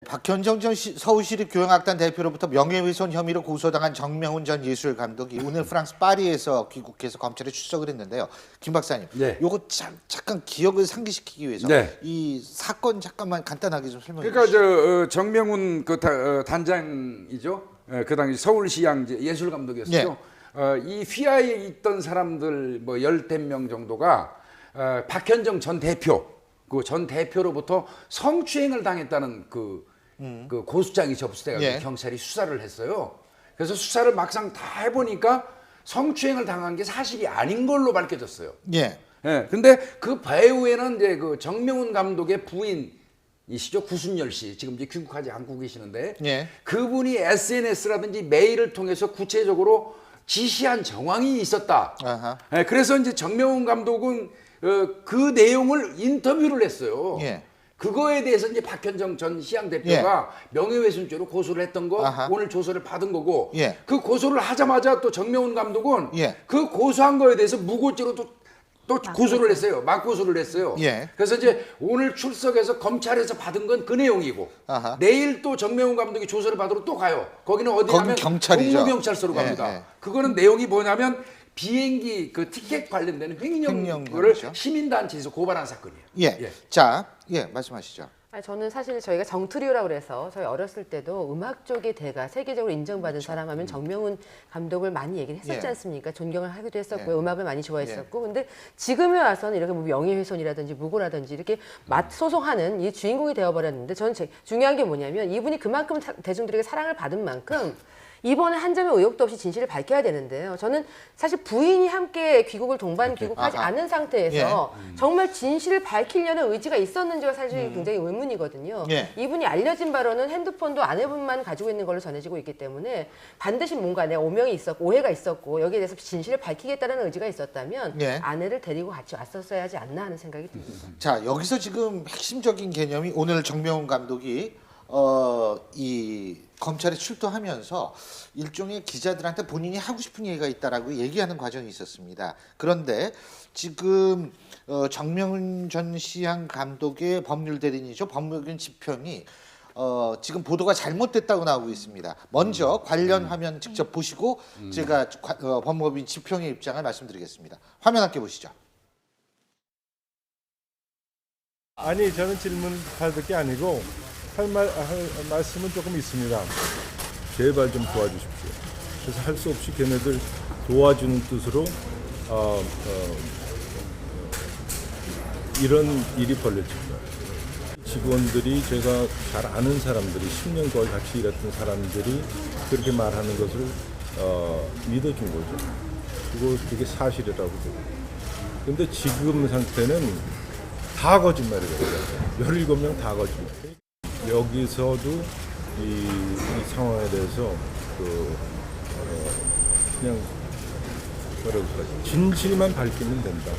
박현정 전 서울시립교향악단 대표로부터 명예훼손 혐의로 고소당한 정명훈 전 예술감독이 오늘 프랑스 파리에서 귀국해서 검찰에 출석을 했는데요. 김 박사님, 네. 요거 잠깐 기억을 상기시키기 위해서 네. 이 사건 잠깐만 간단하게 좀 설명해 그러니까 주시죠. 정명훈 단장이죠. 그 당시 서울시향 예술감독이었죠. 이 휘하에 있던 사람들 뭐 10명 정도가 박현정 전 대표 그 전 대표로부터 성추행을 당했다는 그 고소장이 접수돼서 예. 경찰이 수사를 했어요. 그래서 수사를 막상 다 해보니까 성추행을 당한 게 사실이 아닌 걸로 밝혀졌어요. 예. 예. 근데 그 배후에는 이제 그 정명훈 감독의 부인이시죠. 구순열 씨. 지금 이제 귀국하지 않고 계시는데 예. 그분이 SNS라든지 메일을 통해서 구체적으로 지시한 정황이 있었다. 아하. 예. 그래서 이제 정명훈 감독은 그 내용을 인터뷰를 했어요. 예. 그거에 대해서 이제 박현정 전 시향 대표가 명예훼손죄로 고소를 했던 거 아하. 오늘 조서를 받은 거고 예. 그 고소를 하자마자 또 정명훈 감독은 예. 그 고소한 거에 대해서 무고죄로 또 고소를 했어요. 맞고소를 했어요. 예. 그래서 이제 오늘 출석해서 검찰에서 받은 건 그 내용이고 아하. 내일 또 정명훈 감독이 조서를 받으러 또 가요. 거기는 어디 거긴 가면 경찰이죠. 동부경찰서로 갑니다. 예, 예. 그거는 내용이 뭐냐면 비행기 그 티켓 관련된 횡령을 횡령이죠. 시민단체에서 고발한 사건이에요. 예. 자, 말씀하시죠. 아니, 저는 사실 저희가 정트리오라고 그래서 저희 어렸을 때도 음악 쪽의 대가 세계적으로 인정받은 사람 하면 정명훈 감독을 많이 얘기를 했었지 예. 않습니까? 존경을 하기도 했었고요. 예. 음악을 많이 좋아했었고. 근데 지금에 와서는 이렇게 뭐 명예훼손이라든지 무고라든지 이렇게 맞소송하는 이 주인공이 되어버렸는데 저는 중요한 게 뭐냐면 이분이 그만큼 대중들에게 사랑을 받은 만큼 이번에 한 점의 의혹도 없이 진실을 밝혀야 되는데요. 저는 사실 부인이 함께 동반 귀국하지 아하. 않은 상태에서 정말 진실을 밝히려는 의지가 있었는지가 사실 굉장히 의문이거든요. 예. 이분이 알려진 바로는 핸드폰도 아내분만 가지고 있는 걸로 전해지고 있기 때문에 반드시 뭔가 내 오명이 있었고 오해가 있었고 여기에 대해서 진실을 밝히겠다는 의지가 있었다면 예. 아내를 데리고 같이 왔었어야 하지 않나 하는 생각이 듭니다. 자, 여기서 지금 핵심적인 개념이 오늘 정명훈 감독이 이 검찰에 출두하면서 일종의 기자들한테 본인이 하고 싶은 얘기가 있다라고 얘기하는 과정이 있었습니다. 그런데 지금 정명훈 전 시향 감독의 법률 대리인이죠. 법무局지평이 지금 보도가 잘못됐다고 나오고 있습니다. 먼저 관련 화면 직접 보시고 제가 법무법인 지평의 입장을 말씀드리겠습니다. 화면 함께 보시죠. 아니 저는 질문 받을 게 아니고 할 말씀은 조금 있습니다. 제발 좀 도와주십시오. 그래서 할 수 없이 걔네들 도와주는 뜻으로 이런 일이 벌어진 거예요. 직원들이 제가 잘 아는 사람들이 10년 거의 같이 일했던 사람들이 그렇게 말하는 것을 믿어준 거죠. 그게 사실이라고 보고. 근데 지금 상태는 다 거짓말이거든요. 17명 다 거짓말. 여기서도 이 상황에 대해서 그냥 뭐라고 할까 진실만 밝히면 된다.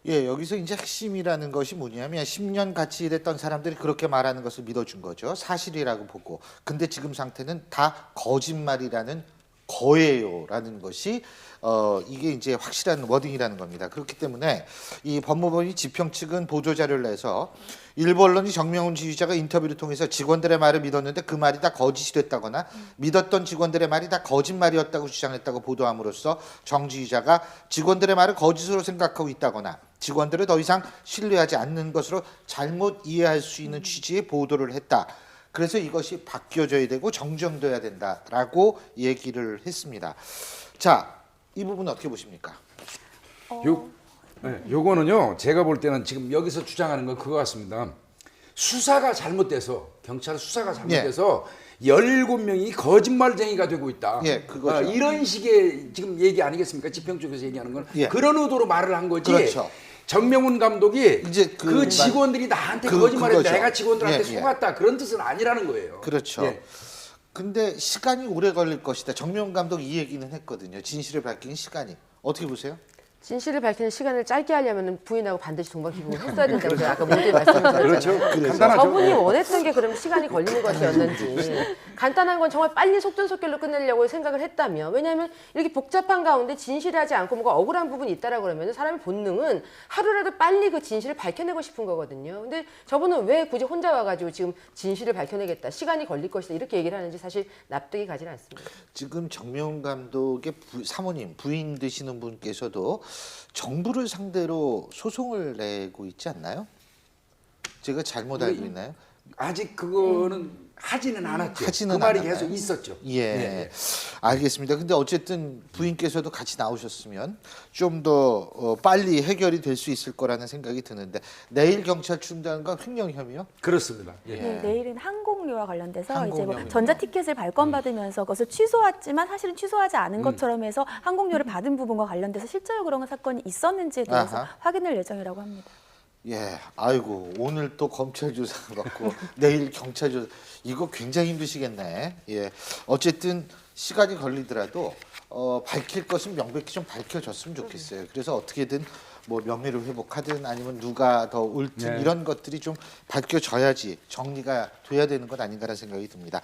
예, 여기서 이제 핵심이라는 것이 뭐냐면 10년 같이 일했던 사람들이 그렇게 말하는 것을 믿어준 거죠. 사실이라고 보고. 근데 지금 상태는 다 거짓말이라는 거예요라는 것이 이게 이제 확실한 워딩이라는 겁니다. 그렇기 때문에 이 법무법인 지평 측은 보도자료를 내서 일부 언론이 정명훈 지휘자가 인터뷰를 통해서 직원들의 말을 믿었는데 그 말이 다 거짓이 됐다거나 믿었던 직원들의 말이 다 거짓말이었다고 주장했다고 보도함으로써 정 지휘자가 직원들의 말을 거짓으로 생각하고 있다거나 직원들을 더 이상 신뢰하지 않는 것으로 잘못 이해할 수 있는 취지의 보도를 했다. 그래서 이것이 바뀌어져야 되고 정정돼야 된다라고 얘기를 했습니다. 자, 이 부분 어떻게 보십니까? 요거는요. 제가 볼 때는 지금 여기서 주장하는 건 그거 같습니다. 수사가 잘못돼서 경찰 수사가 잘못돼서 17명이 거짓말쟁이가 되고 있다. 예, 그거죠. 이런 식의 지금 얘기 아니겠습니까? 지평 쪽에서 얘기하는 건 예. 그런 의도로 말을 한 거지. 그렇죠. 정명훈 감독이 이제 그 직원들이 나한테 거짓말해 그거죠. 내가 직원들한테 예, 예. 속았다 그런 뜻은 아니라는 거예요. 그렇죠. 예. 근데 시간이 오래 걸릴 것이다. 정명훈 감독 이 얘기는 했거든요. 진실을 밝히는 시간이. 어떻게 보세요? 진실을 밝히는 시간을 짧게 하려면 부인하고 반드시 동방신기를 했어야 된다고 제가 아까 모두에 말씀을 드렸잖아요. 그렇죠. 간단하죠. 저분이 예. 원했던 게 그럼 시간이 걸리는 것이었는지 간단한 건 정말 빨리 속전속결로 끝내려고 생각을 했다면 왜냐하면 이렇게 복잡한 가운데 진실하지 않고 뭔가 억울한 부분이 있다라 그러면 사람의 본능은 하루라도 빨리 그 진실을 밝혀내고 싶은 거거든요. 근데 저분은 왜 굳이 혼자 와가지고 지금 진실을 밝혀내겠다 시간이 걸릴 것이다 이렇게 얘기를 하는지 사실 납득이 가지는 않습니다. 지금 정명훈 감독의 사모님 부인 되시는 분께서도 정부를 상대로 소송을 내고 있지 않나요? 제가 잘못 알고 있나요? 아직 그거는 하지는 않았죠. 하지는 그 말이 않았나요? 계속 있었죠. 예, 네. 알겠습니다. 근데 어쨌든 부인께서도 같이 나오셨으면 좀 더 빨리 해결이 될 수 있을 거라는 생각이 드는데 내일 경찰 출동한 건 횡령 혐의요? 그렇습니다. 예. 예. 내일은 항공료와 관련돼서 이제 뭐 항공료입니다. 전자티켓을 발권받으면서 그것을 취소했지만 사실은 취소하지 않은 것처럼 해서 항공료를 받은 부분과 관련돼서 실제로 그런 사건이 있었는지에 대해서 아하. 확인할 예정이라고 합니다. 예, 아이고 오늘 또 검찰 조사를 받고 내일 경찰 조사 이거 굉장히 힘드시겠네. 예, 어쨌든 시간이 걸리더라도 밝힐 것은 명백히 좀 밝혀졌으면 좋겠어요. 그래서 어떻게든 뭐 명예를 회복하든 아니면 누가 더 옳든 네. 이런 것들이 좀 밝혀져야지 정리가 돼야 되는 것 아닌가라는 생각이 듭니다.